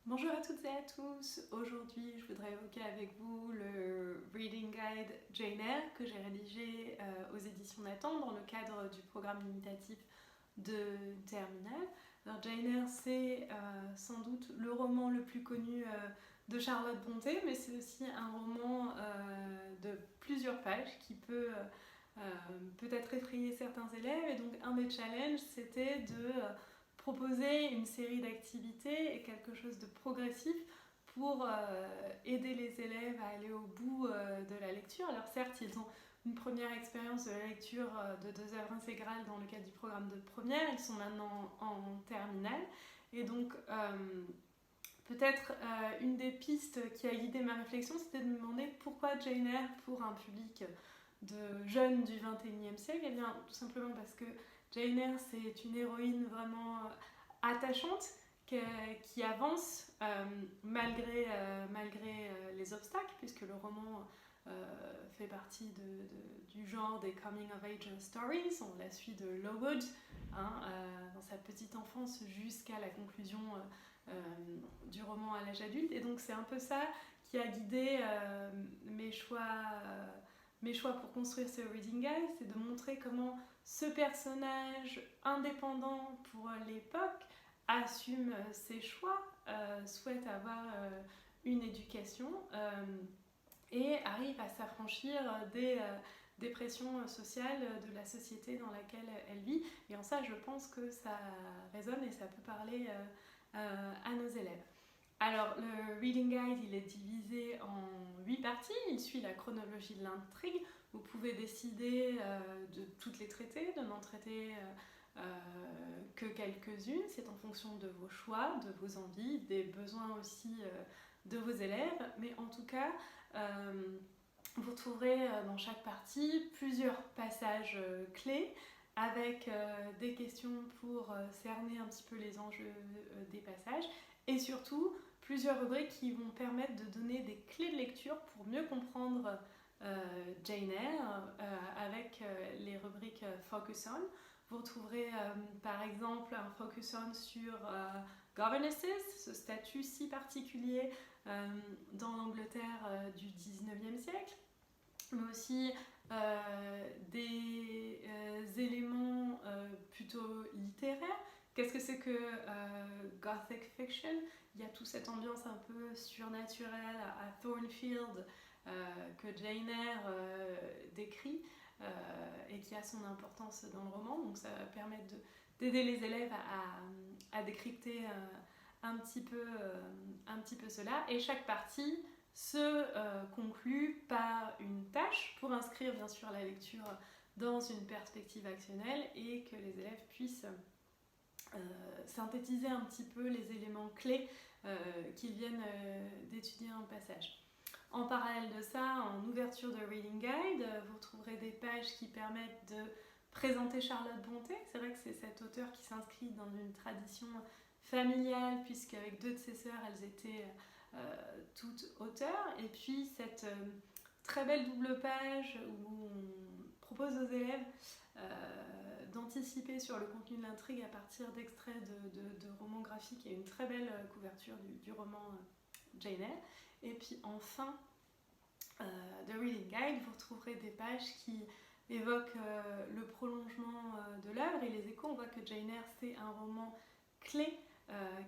Bonjour à toutes et à tous. Aujourd'hui, je voudrais évoquer avec vous le Reading Guide Jane Eyre que j'ai rédigé aux éditions Nathan dans le cadre du programme limitatif de Terminale. Alors Jane Eyre, c'est sans doute le roman le plus connu de Charlotte Brontë, mais c'est aussi un roman de plusieurs pages qui peut peut-être effrayer certains élèves. Et donc un des challenges, c'était de proposer une série d'activités et quelque chose de progressif pour aider les élèves à aller au bout de la lecture. Alors certes, ils ont une première expérience de la lecture de 2 œuvres intégrales dans le cadre du programme de première, ils sont maintenant en terminale. Et donc peut-être une des pistes qui a guidé ma réflexion, c'était de me demander pourquoi Jane Eyre pour un public de jeunes du XXIe siècle. Et bien tout simplement parce que Jane Eyre, c'est une héroïne vraiment attachante qui avance malgré les obstacles, puisque le roman fait partie du genre des coming of age stories. On la suit de Lowood dans sa petite enfance jusqu'à la conclusion du roman à l'âge adulte. Et donc c'est un peu ça qui a guidé mes choix pour construire ce Reading Guide, c'est de montrer comment ce personnage indépendant pour l'époque assume ses choix, souhaite avoir une éducation et arrive à s'affranchir des pressions sociales de la société dans laquelle elle vit. Et en ça, je pense que ça résonne et ça peut parler à nos élèves. Alors, le Reading Guide, il est divisé en 8 parties. Il suit la chronologie de l'intrigue. Vous pouvez décider de toutes les traiter, de n'en traiter que quelques-unes. C'est en fonction de vos choix, de vos envies, des besoins aussi de vos élèves. Mais en tout cas, vous trouverez dans chaque partie plusieurs passages clés avec des questions pour cerner un petit peu les enjeux des passages et surtout plusieurs rubriques qui vont permettre de donner des clés de lecture pour mieux comprendre Jane Eyre avec les rubriques Focus On. Vous retrouverez par exemple un Focus On sur Governesses, ce statut si particulier dans l'Angleterre du 19e siècle, mais aussi des éléments plutôt littéraires. Qu'est-ce que c'est que Gothic Fiction? Il y a toute cette ambiance un peu surnaturelle à Thornfield que Jane Eyre décrit et qui a son importance dans le roman. Donc ça va permettre d'aider les élèves à décrypter un petit peu cela. Et chaque partie se conclut par une tâche pour inscrire bien sûr la lecture dans une perspective actionnelle et que les élèves puissent synthétiser un petit peu les éléments clés qu'ils viennent d'étudier un passage. En parallèle de ça, en ouverture de Reading Guide, vous trouverez des pages qui permettent de présenter Charlotte Brontë. C'est vrai que c'est cette auteure qui s'inscrit dans une tradition familiale, puisqu'avec 2 de ses sœurs, elles étaient toutes auteurs. Et puis cette très belle double page où on propose aux élèves d'anticiper sur le contenu de l'intrigue à partir d'extraits de romans graphiques et une très belle couverture du roman Jane Eyre. Et puis enfin, de Reading Guide, vous retrouverez des pages qui évoquent le prolongement de l'œuvre et les échos. On voit que Jane Eyre, c'est un roman clé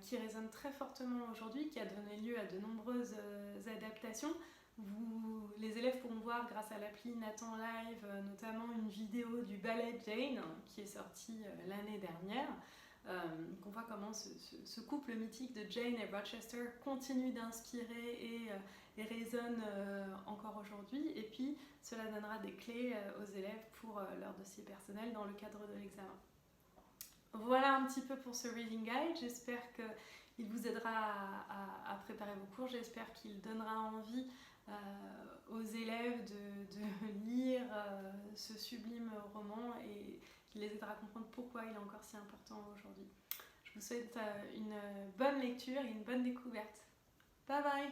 qui résonne très fortement aujourd'hui, qui a donné lieu à de nombreuses adaptations. Les élèves pourront voir grâce à l'appli Nathan Live notamment une vidéo du ballet Jane qui est sortie l'année dernière. On voit comment ce couple mythique de Jane et Rochester continue d'inspirer et résonne encore aujourd'hui. Et puis cela donnera des clés aux élèves pour leur dossier personnel dans le cadre de l'examen. Voilà un petit peu pour ce Reading Guide. J'espère qu'il vous aidera à préparer vos cours. J'espère qu'il donnera envie aux élèves de lire ce sublime roman et qu'il les aidera à comprendre pourquoi il est encore si important aujourd'hui. Je vous souhaite une bonne lecture et une bonne découverte. Bye bye!